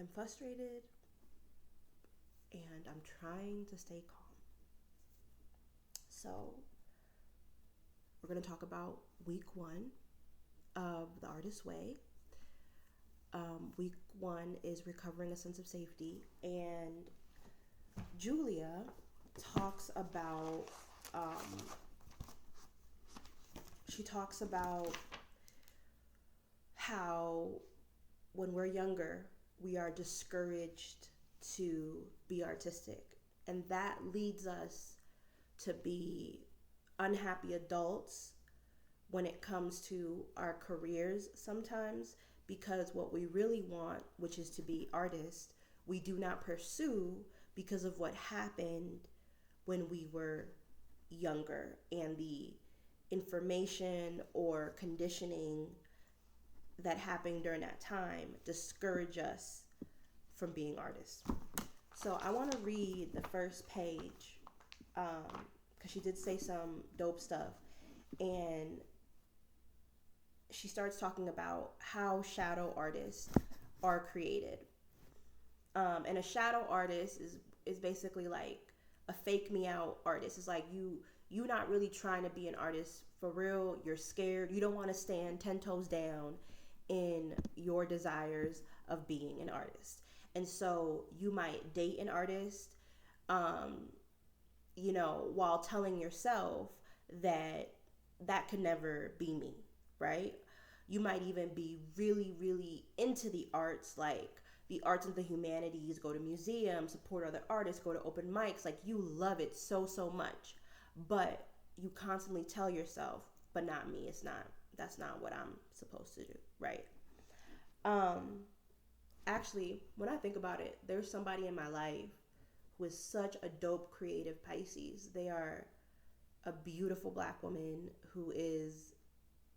I'm frustrated and I'm trying to stay calm. So we're going to talk about week 1 of the Artist's Way. Week 1 is recovering a sense of safety, and Julia talks about how when we're younger we are discouraged to be artistic, and that leads us to be unhappy adults when it comes to our careers sometimes, because what we really want, which is to be artists, we do not pursue because of what happened when we were younger, and the information or conditioning that happened during that time discourage us from being artists. So I want to read the first page because she did say some dope stuff, and she starts talking about how shadow artists are created. And a shadow artist is basically like a fake me out artist. It's like you not really trying to be an artist for real. You're scared. You don't want to stand 10 toes down in your desires of being an artist. And so you might date an artist, while telling yourself that that could never be me, right? You might even be really, really into the arts, like the arts and the humanities, go to museums, support other artists, go to open mics, like you love it so, so much. But you constantly tell yourself, but not me, that's not what I'm supposed to do, right? Actually, when I think about it, there's somebody in my life who is such a dope creative Pisces. They are a beautiful Black woman who is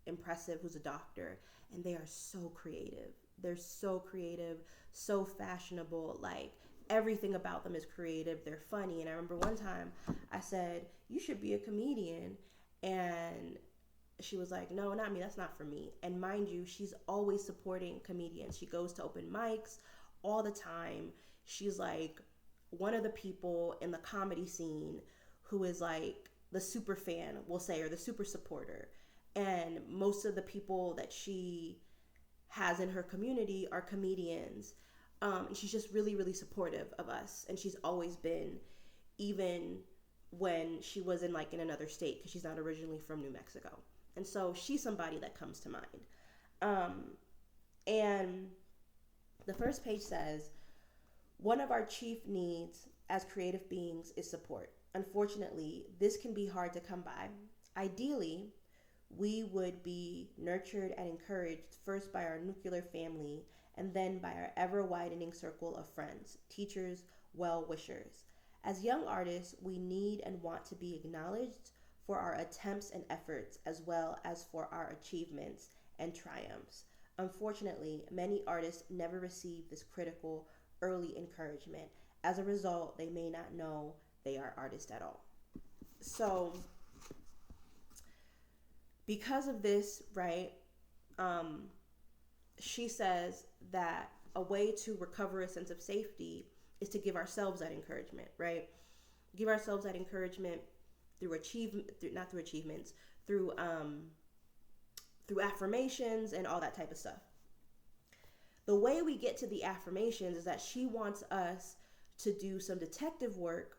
impressive, who's a doctor, and they are so creative. They're so creative, so fashionable, like everything about them is creative. They're funny. And I remember one time I said, you should be a comedian, and she was like, no, not me, that's not for me. And mind you, she's always supporting comedians. She goes to open mics all the time. She's like one of the people in the comedy scene who is like the super fan, we'll say, or the super supporter. And most of the people that she has in her community are comedians. And she's just really, really supportive of us. And she's always been, even when she was in another state, because she's not originally from New Mexico. And so she's somebody that comes to mind. And the first page says, one of our chief needs as creative beings is support. Unfortunately, this can be hard to come by. Ideally, we would be nurtured and encouraged first by our nuclear family and then by our ever-widening circle of friends, teachers, well-wishers. As young artists, we need and want to be acknowledged for our attempts and efforts, as well as for our achievements and triumphs. Unfortunately, many artists never receive this critical early encouragement. As a result, they may not know they are artists at all. So, because of this, right, she says that a way to recover a sense of safety is to give ourselves that encouragement, right? Give ourselves that encouragement through through affirmations and all that type of stuff. The way we get to the affirmations is that she wants us to do some detective work,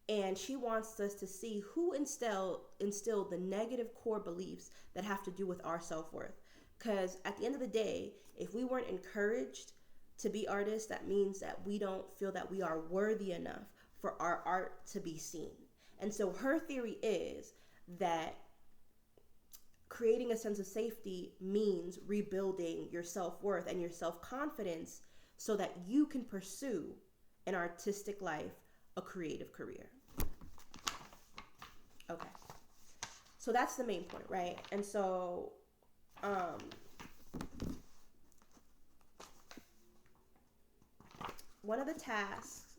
and she wants us to see who instilled the negative core beliefs that have to do with our self-worth. Because at the end of the day, if we weren't encouraged to be artists, that means that we don't feel that we are worthy enough for our art to be seen. And so her theory is that creating a sense of safety means rebuilding your self-worth and your self-confidence so that you can pursue an artistic life, a creative career. Okay. So that's the main point, right? And so one of the tasks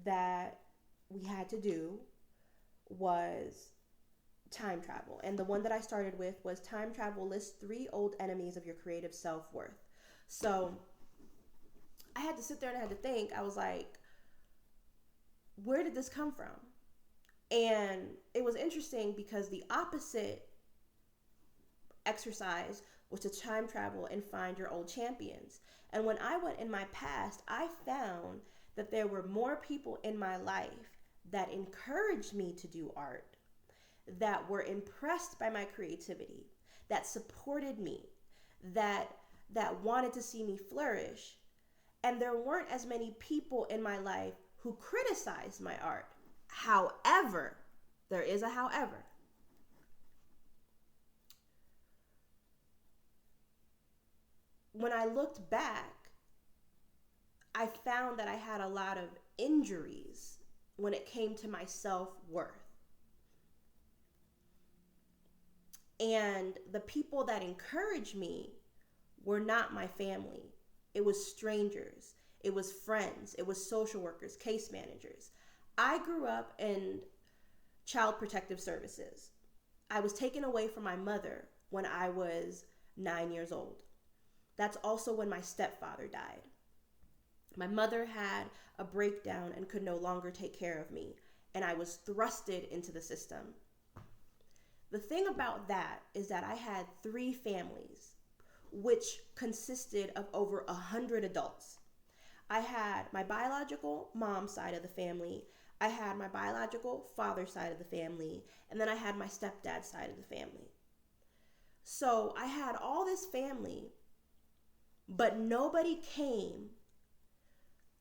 that we had to do was time travel. And the one that I started with was time travel lists 3 old enemies of your creative self-worth. So I had to sit there and I had to think. I was like, where did this come from? And it was interesting because the opposite exercise was to time travel and find your old champions. And when I went in my past, I found that there were more people in my life that encouraged me to do art, that were impressed by my creativity, that supported me, that wanted to see me flourish. And there weren't as many people in my life who criticized my art. However, there is a however. When I looked back, I found that I had a lot of injuries when it came to my self-worth. And the people that encouraged me were not my family. It was strangers. It was friends. It was social workers, case managers. I grew up in child protective services. I was taken away from my mother when I was 9 years old. That's also when my stepfather died. My mother had a breakdown and could no longer take care of me, and I was thrusted into the system. The thing about that is that I had 3 families, which consisted of over 100 adults. I had my biological mom side of the family, I had my biological father side of the family, and then I had my stepdad side of the family. So I had all this family, but nobody came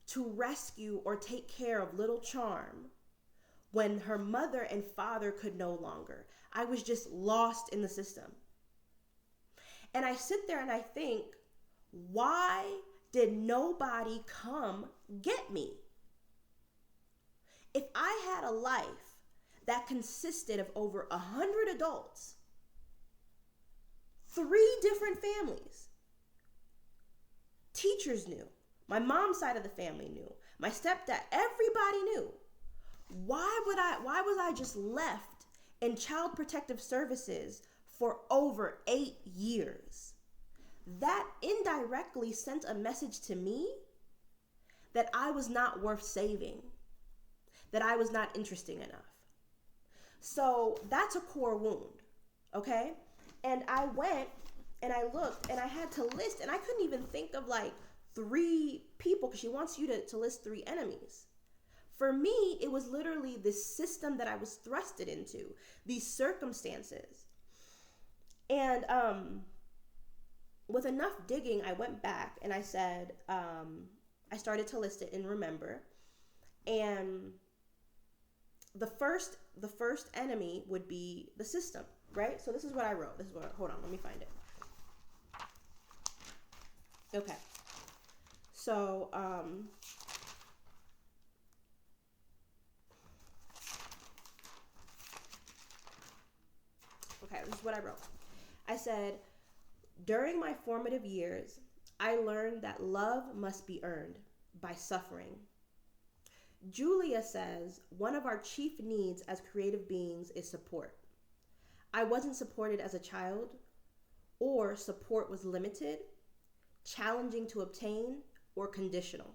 to rescue or take care of little Charm when her mother and father could no longer. I was just lost in the system. And I sit there and I think, why did nobody come get me? If I had a life that consisted of over 100 adults, 3 different families, teachers knew, my mom's side of the family knew, my stepdad, everybody knew. Why was I just left in child protective services for over 8 years? That indirectly sent a message to me that I was not worth saving, that I was not interesting enough. So that's a core wound, okay? And I went and I looked and I had to list, and I couldn't even think of like 3 people because she wants you to list 3 enemies. For me, it was literally this system that I was thrusted into, these circumstances. And with enough digging, I went back and I said, I started to list it and remember. And the first enemy would be the system, right? So this is what I wrote. Hold on, let me find it. Okay. So, okay, this is what I wrote. I said, during my formative years, I learned that love must be earned by suffering. Julia says, one of our chief needs as creative beings is support. I wasn't supported as a child, or support was limited, challenging to obtain, or conditional.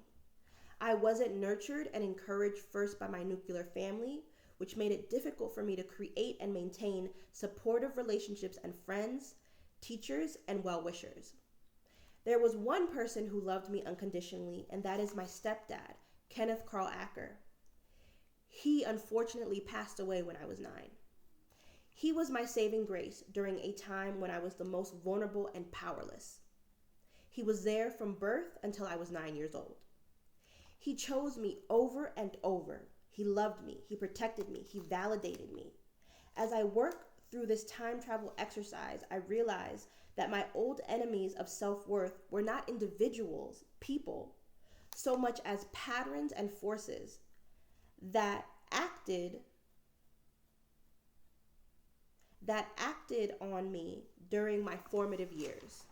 I wasn't nurtured and encouraged first by my nuclear family, which made it difficult for me to create and maintain supportive relationships and friends, teachers, and well-wishers. There was one person who loved me unconditionally, and that is my stepdad, Kenneth Carl Acker. He unfortunately passed away when I was 9. He was my saving grace during a time when I was the most vulnerable and powerless. He was there from birth until I was 9 years old. He chose me over and over. He loved me. He protected me. He validated me. As I work through this time travel exercise, I realized that my old enemies of self-worth were not individuals, people, so much as patterns and forces that acted on me during my formative years.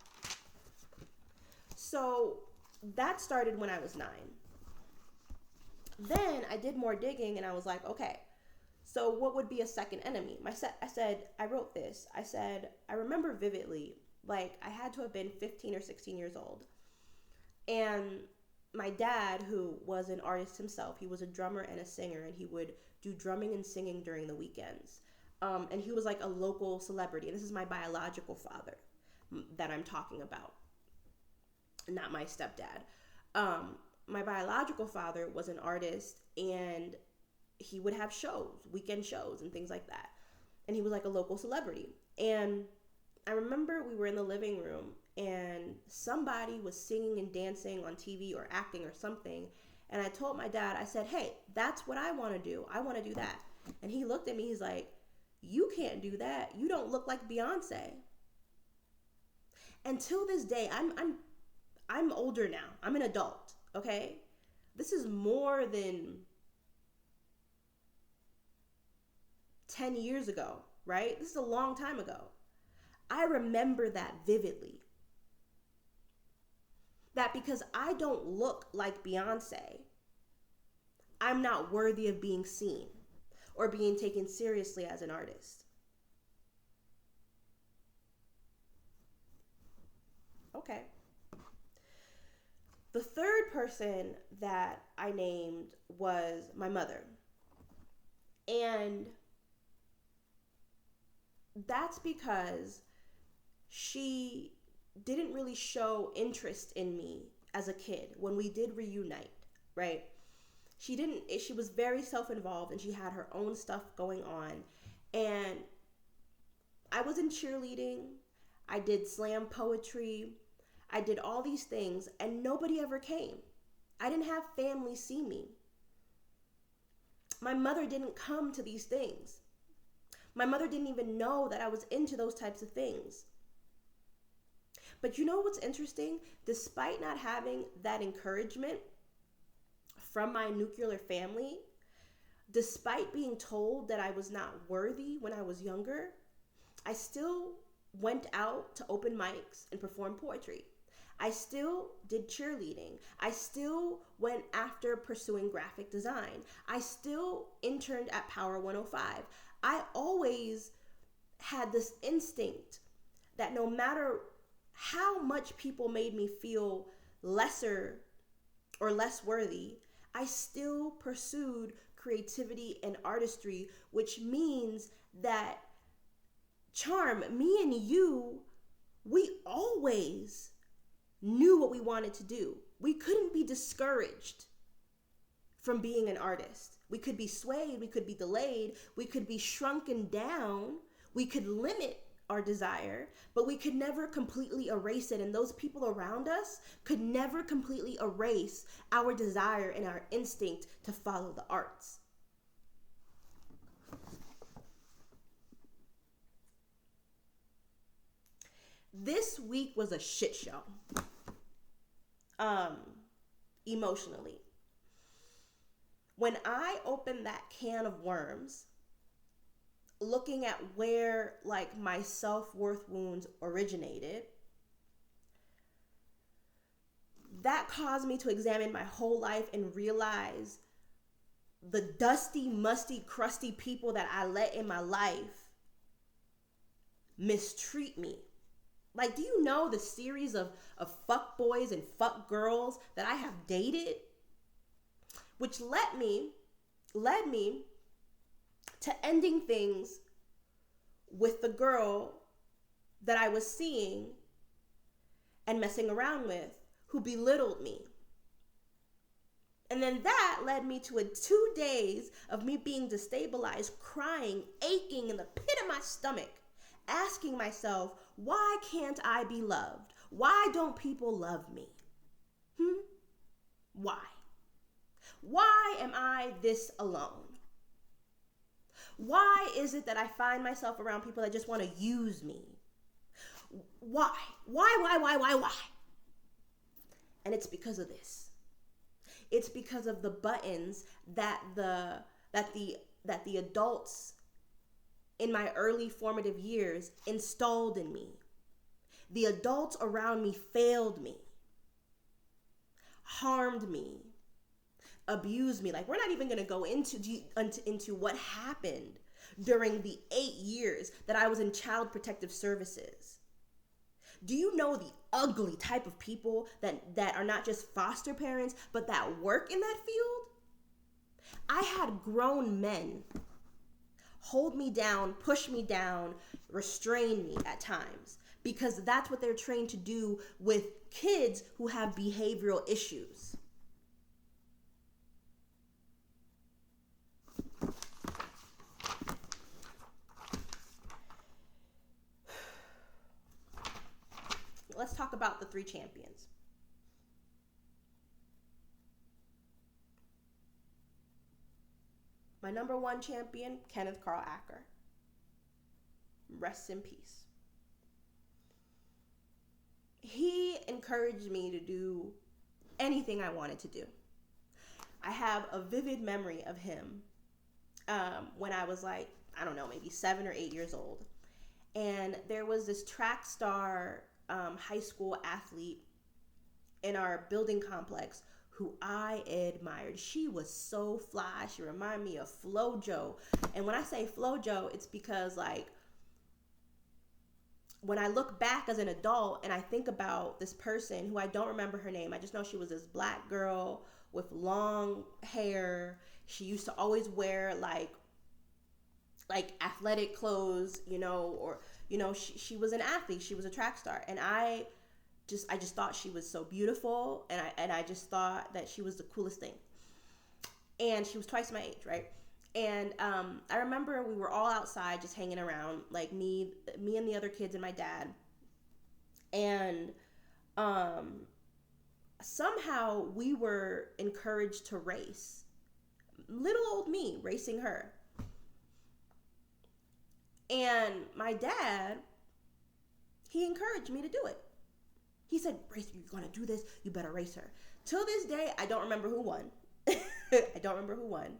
So that started when I was 9. Then I did more digging and I was like, okay, so what would be a second enemy? I wrote this. I said, I remember vividly, like I had to have been 15 or 16 years old. And my dad, who was an artist himself, he was a drummer and a singer, and he would do drumming and singing during the weekends. And he was like a local celebrity. And this is my biological father that I'm talking about, not my stepdad. My biological father was an artist, and he would have shows, weekend shows and things like that. And he was like a local celebrity. And I remember we were in the living room and somebody was singing and dancing on TV or acting or something. And I told my dad, I said, hey, that's what I want to do. I want to do that. And he looked at me, he's like, you can't do that. You don't look like Beyonce. Until this day, I'm older now. I'm an adult, okay? This is more than 10 years ago, right? This is a long time ago. I remember that vividly. That because I don't look like Beyonce, I'm not worthy of being seen or being taken seriously as an artist. Okay. The third person that I named was my mother. And that's because she didn't really show interest in me as a kid when we did reunite, right? She was very self-involved and she had her own stuff going on. And I was in cheerleading, I did slam poetry, I did all these things, and nobody ever came. I didn't have family see me. My mother didn't come to these things. My mother didn't even know that I was into those types of things. But you know what's interesting? Despite not having that encouragement from my nuclear family, despite being told that I was not worthy when I was younger, I still went out to open mics and perform poetry. I still did cheerleading. I still went after pursuing graphic design. I still interned at Power 105. I always had this instinct that no matter how much people made me feel lesser or less worthy, I still pursued creativity and artistry, which means that, Charm, me and you, we always knew what we wanted to do. We couldn't be discouraged from being an artist. We could be swayed, we could be delayed, we could be shrunken down, we could limit our desire, but we could never completely erase it. And those people around us could never completely erase our desire and our instinct to follow the arts. This week was a shit show. Emotionally. When I opened that can of worms, looking at where like my self-worth wounds originated, that caused me to examine my whole life and realize the dusty, musty, crusty people that I let in my life mistreat me. Like, do you know the series of fuck boys and fuck girls that I have dated? Which led me to ending things with the girl that I was seeing and messing around with, who belittled me. And then that led me to 2 days of me being destabilized, crying, aching in the pit of my stomach, asking myself, why can't I be loved? Why don't people love me? Why? Why am I this alone? Why is it that I find myself around people that just want to use me? Why? Why? And it's because of this. It's because of the buttons that the adults in my early formative years installed in me. The adults around me failed me, harmed me, abused me. Like, we're not even going to go into what happened during the 8 years that I was in Child Protective Services. Do you know the ugly type of people that are not just foster parents, but that work in that field? I had grown men hold me down, push me down, restrain me at times, because that's what they're trained to do with kids who have behavioral issues. Let's talk about the three champions. My number one champion, Kenneth Carl Acker. Rest in peace. He encouraged me to do anything I wanted to do. I have a vivid memory of him when I was like, I don't know, maybe 7 or 8 years old. And there was this track star high school athlete in our building complex who I admired. She was so fly. She reminded me of FloJo. And when I say FloJo, it's because like when I look back as an adult and I think about this person who I don't remember her name, I just know she was this black girl with long hair. She used to always wear like athletic clothes, or she was an athlete. She was a track star, and I just thought she was so beautiful, and I just thought that she was the coolest thing. And she was twice my age, right? And I remember we were all outside just hanging around, like me and the other kids and my dad. And somehow we were encouraged to race. Little old me racing her. And my dad, he encouraged me to do it. He said, "Race, you're going to do this. You better race her." Till this day, I don't remember who won. I don't remember who won.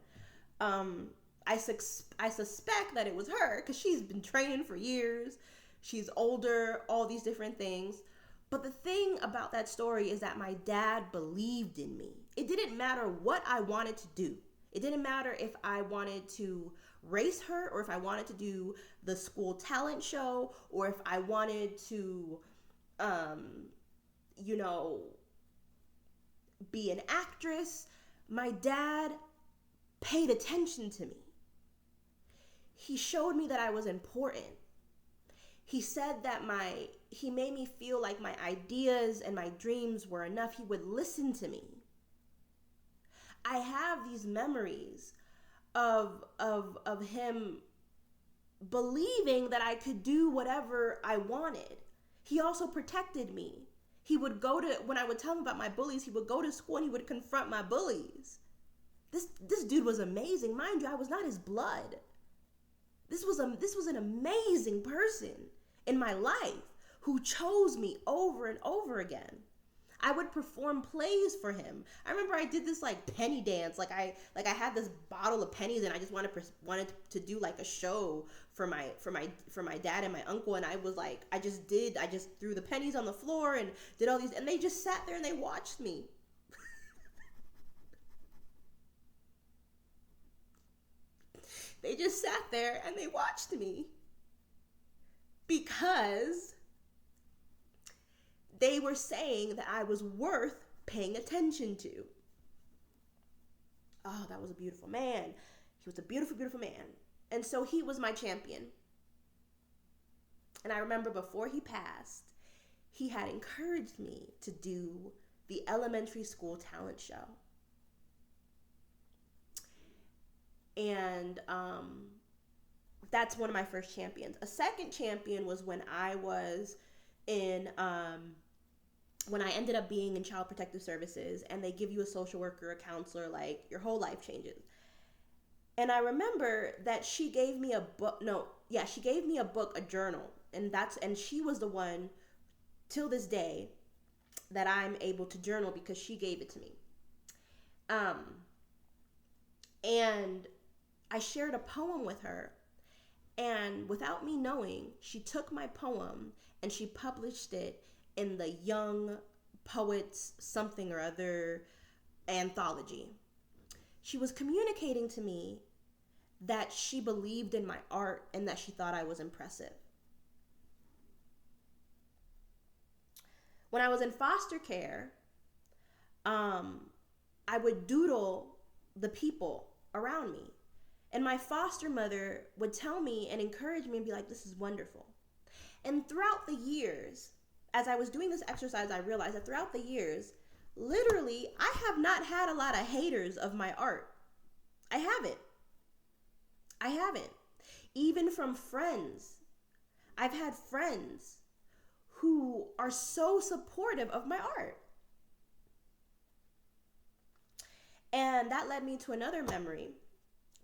I suspect that it was her because she's been training for years. She's older, all these different things. But the thing about that story is that my dad believed in me. It didn't matter what I wanted to do. It didn't matter if I wanted to race her or if I wanted to do the school talent show or if I wanted to, be an actress. My dad paid attention to me. He showed me that I was important. He said that he made me feel like my ideas and my dreams were enough. He would listen to me. I have these memories of him believing that I could do whatever I wanted. He also protected me. He would when I would tell him about my bullies, he would go to school and he would confront my bullies. This dude was amazing. Mind you, I was not his blood. This was an amazing person in my life who chose me over and over again. I would perform plays for him. I remember I did this like penny dance. I had this bottle of pennies and I just wanted to do like a show for my dad and my uncle, and I just threw the pennies on the floor and did all these, and they just sat there and they watched me. They just sat there and they watched me because they were saying that I was worth paying attention to. Oh, that was a beautiful man. He was a beautiful, beautiful man. And so he was my champion. And I remember before he passed, he had encouraged me to do the elementary school talent show. And that's one of my first champions. A second champion was when I was when I ended up being in Child Protective Services, and they give you a social worker, a counselor, like your whole life changes. And I remember that she gave me a book. She gave me a book, a journal, and she was the one till this day that I'm able to journal because she gave it to me. And I shared a poem with her, and without me knowing, she took my poem and she published it in the Young Poets something or other anthology. She was communicating to me that she believed in my art and that she thought I was impressive. When I was in foster care, um, I would doodle the people around me. And my foster mother would tell me and encourage me and be like, this is wonderful. And throughout the years, as I was doing this exercise, I realized that throughout the years, literally, I have not had a lot of haters of my art. I haven't. I haven't. Even from friends. I've had friends who are so supportive of my art. And that led me to another memory,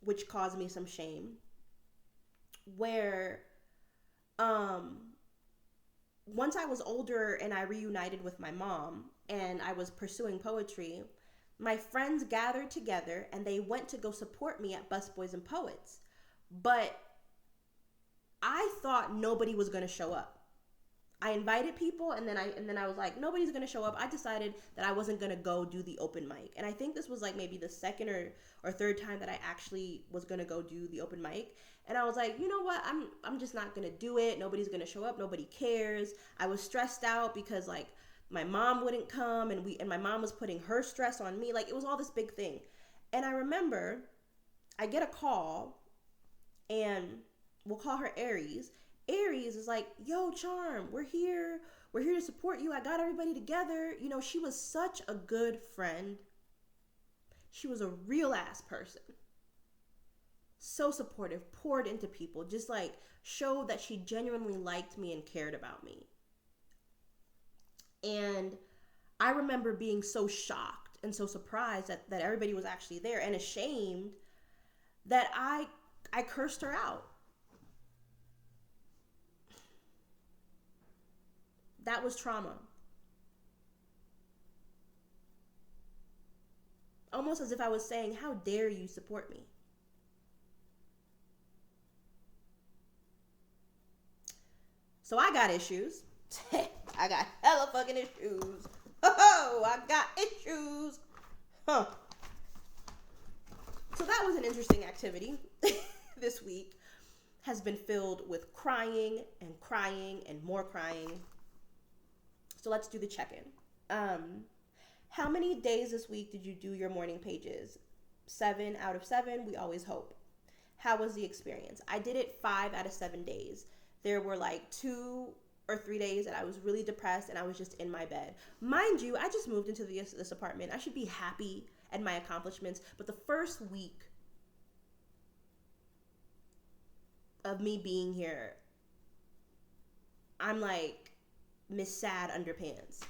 which caused me some shame, where once I was older and I reunited with my mom and I was pursuing poetry, my friends gathered together and they went to go support me at Busboys and Poets. But I thought nobody was going to show up. I invited people and then I was like, nobody's going to show up. I decided that I wasn't going to go do the open mic. And I think this was like maybe the second or third time that I actually was going to go do the open mic. And I was like, you know what? I'm just not going to do it. Nobody's going to show up. Nobody cares. I was stressed out because like my mom wouldn't come and my mom was putting her stress on me. Like it was all this big thing. And I remember I get a call and we'll call her Aries. Aries is like, yo, Charm, we're here to support you. I got everybody together. You know, she was such a good friend. She was a real ass person. So supportive, poured into people, just like showed that she genuinely liked me and cared about me. And I remember being so shocked and so surprised that everybody was actually there and ashamed that I cursed her out. That was trauma. Almost as if I was saying, how dare you support me? So I got issues. I got hella fucking issues. Oh, I got issues. Huh. So that was an interesting activity. This week has been filled with crying and more crying. So let's do the check-in. How many days this week did you do your morning pages? 7 out of 7, we always hope. How was the experience? I did it 5 out of 7 days. There were like 2 or 3 days that I was really depressed and I was just in my bed. Mind you, I just moved into this apartment. I should be happy at my accomplishments, but the first week of me being here, I'm like Miss Sad Underpants.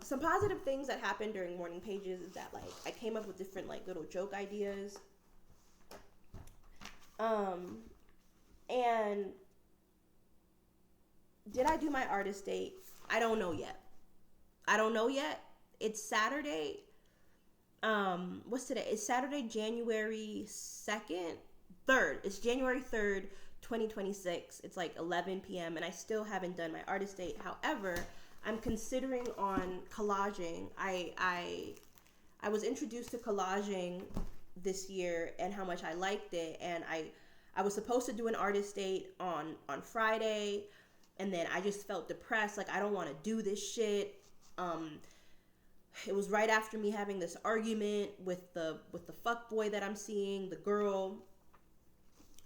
Some positive things that happened during morning pages is that like I came up with different like little joke ideas. And did I do my artist date? I don't know yet. It's Saturday. What's today? It's Saturday, January 2nd? 3rd. It's January 3rd, 2026. It's like 11 p.m. and I still haven't done my artist date. However, I'm considering on collaging. I was introduced to collaging this year and how much I liked it, and I was supposed to do an artist date on Friday, and then I just felt depressed, like I don't want to do this shit. It was right after me having this argument with the fuckboy that I'm seeing, the girl.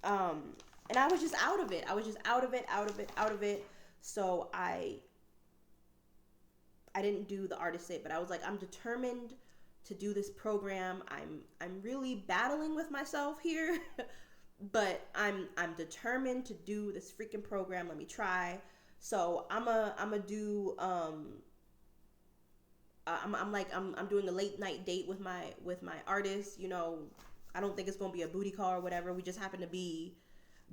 And I was just out of it. Out of it. So I didn't do the artist date, but I was like, I'm determined to do this program. I'm really battling with myself here, but I'm determined to do this freaking program. Let me try. So I'm do I'm doing a late night date with my artist. You know, I don't think it's gonna be a booty call or whatever. We just happen to be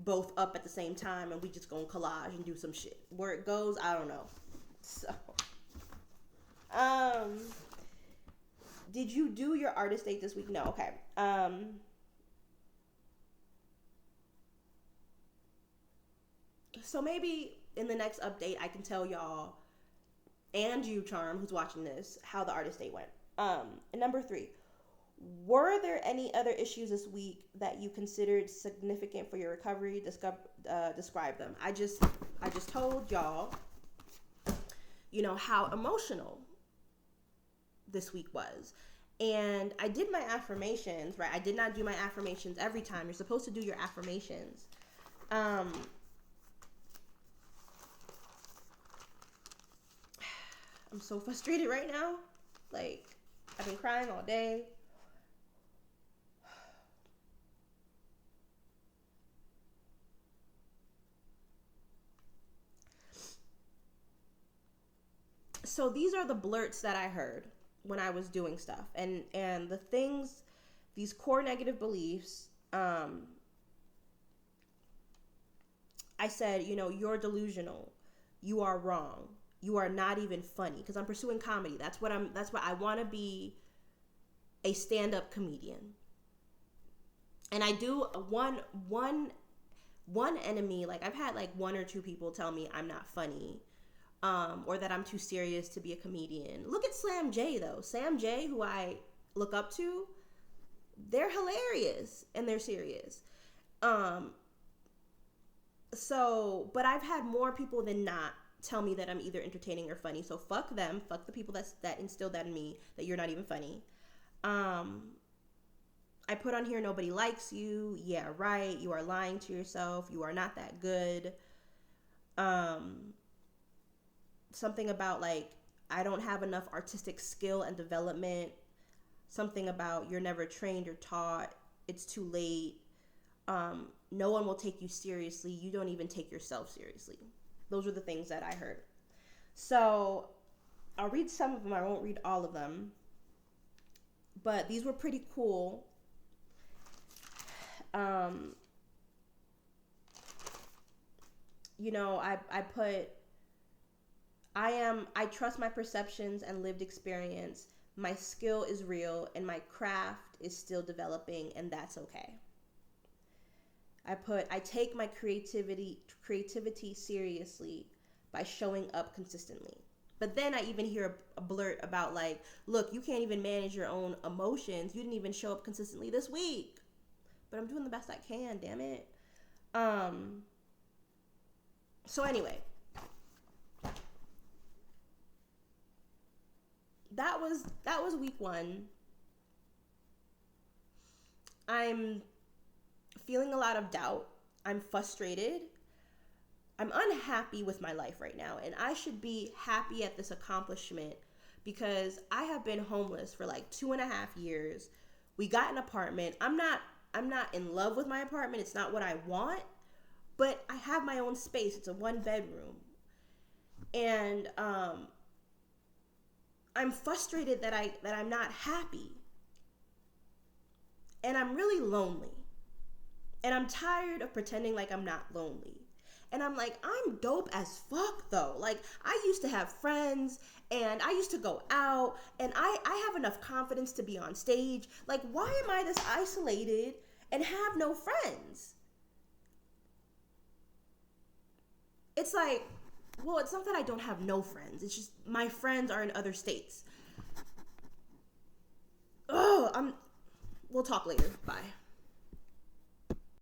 both up at the same time, and we just gonna collage and do some shit. Where it goes, I don't know. So, did you do your artist date this week? No. Okay. So maybe in the next update, I can tell y'all and you, Charm, who's watching this, how the artist date went. And number 3, Were there any other issues this week that you considered significant for your recovery? Describe them. I just told y'all, how emotional this week was. And I did my affirmations, right? I did not do my affirmations every time. You're supposed to do your affirmations. I'm so frustrated right now. Like, I've been crying all day. So these are the blurts that I heard when I was doing stuff, and the things, these core negative beliefs. I said, you're delusional, you are wrong, you are not even funny, because I'm pursuing comedy. That's what I want to be, a stand-up comedian. And I do one enemy. Like, I've had like one or two people tell me I'm not funny. Or that I'm too serious to be a comedian. Look at Slam J, though. Sam J, who I look up to, they're hilarious and they're serious. But I've had more people than not tell me that I'm either entertaining or funny. So fuck them. Fuck the people that instilled that in me, that you're not even funny. I put on here, nobody likes you. Yeah, right. You are lying to yourself. You are not that good. Something about like, I don't have enough artistic skill and development. Something about, you're never trained or taught. It's too late. No one will take you seriously. You don't even take yourself seriously. Those are the things that I heard. So I'll read some of them. I won't read all of them. But these were pretty cool. I put, I trust my perceptions and lived experience. My skill is real and my craft is still developing, and that's okay. I put, I take my creativity seriously by showing up consistently. But then I even hear a blurt about like, look, you can't even manage your own emotions. You didn't even show up consistently this week. But I'm doing the best I can, damn it. So anyway, that was week 1. I'm feeling a lot of doubt. I'm frustrated. I'm unhappy with my life right now, and I should be happy at this accomplishment because I have been homeless for like 2.5 years. We got an apartment. I'm not in love with my apartment. It's not what I want, but I have my own space. It's a 1-bedroom. And I'm frustrated that I'm not happy. And I'm really lonely. And I'm tired of pretending like I'm not lonely. And I'm like, I'm dope as fuck though. Like, I used to have friends and I used to go out and I have enough confidence to be on stage. Like, why am I this isolated and have no friends? It's like, well, it's not that I don't have no friends. It's just my friends are in other states. We'll talk later. Bye.